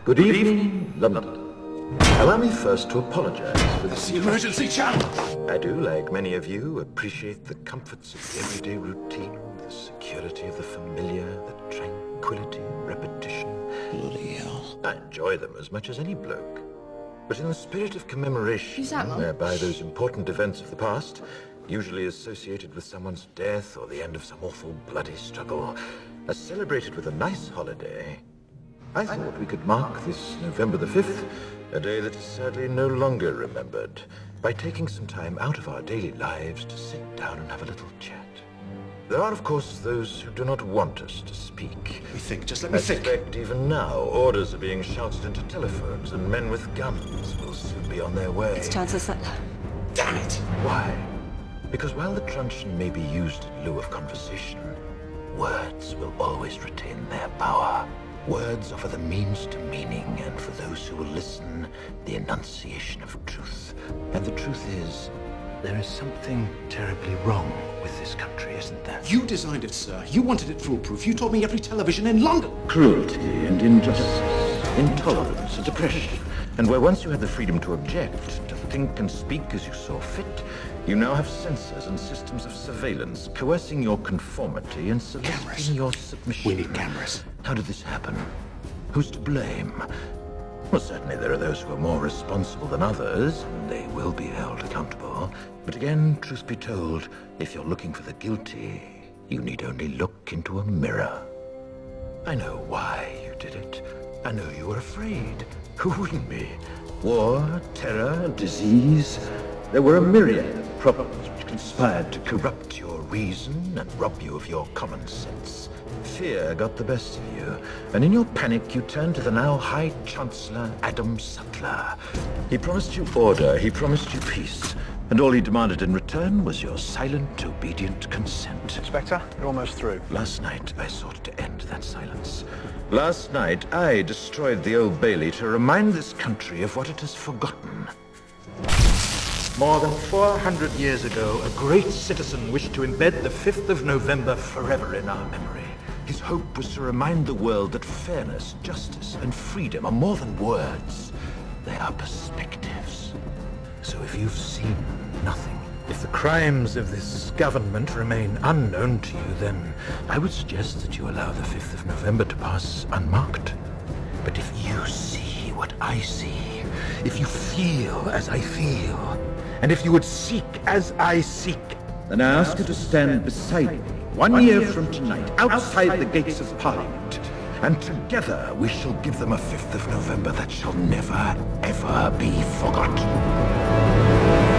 Good evening, London. Allow me first to apologize for That's the emergency channel. I do, like many of you, appreciate the comforts of the everyday routine, the security of the familiar, the tranquility of repetition. Bloody hell. I enjoy them as much as any bloke. But in the spirit of commemoration, whereby those important events of the past, usually associated with someone's death or the end of some awful bloody struggle, are celebrated with a nice holiday, I thought we could mark this November the 5th, a day that is sadly no longer remembered, by taking some time out of our daily lives to sit down and have a little chat. There are, of course, those who do not want us to speak. Just let me think. I suspect even now, orders are being shouted into telephones, and men with guns will soon be on their way. It's Chancellor Sutler. Damn it. Why? Because while the truncheon may be used in lieu of conversation, words will always retain their power. Words offer the means to meaning, and for those who will listen, the enunciation of truth. And the truth is, there is something terribly wrong with this country, isn't there? You designed it, sir. You wanted it foolproof. You told me every television in London. Cruelty and injustice, intolerance and oppression. And where once you had the freedom to object, to think and speak as you saw fit, you now have censors and systems of surveillance coercing your conformity and soliciting your submission. We need cameras. How did this happen? Who's to blame? Well, certainly there are those who are more responsible than others, and they will be held accountable. But again, truth be told, if you're looking for the guilty, you need only look into a mirror. I know why you did it. I know you were afraid. Who wouldn't be? War, terror, disease. There were a myriad of problems which conspired to corrupt your reason and rob you of your common sense. Fear got the best of you, and in your panic you turned to the now High Chancellor Adam Sutler. He promised you order, he promised you peace, and all he demanded in return was your silent, obedient consent. Inspector, you're almost through. Last night I sought to end that silence. Last night I destroyed the Old Bailey to remind this country of what it has forgotten. More than 400 years ago, a great citizen wished to embed the 5th of November forever in our memory. His hope was to remind the world that fairness, justice, and freedom are more than words. They are perspectives. So if you've seen nothing, if the crimes of this government remain unknown to you, then I would suggest that you allow the 5th of November to pass unmarked. But if you see what I see, if you feel as I feel, and if you would seek as I seek, then I ask you to stand beside me 1 year from tonight, outside the gates of Parliament, and together we shall give them a 5th of November that shall never, ever be forgotten.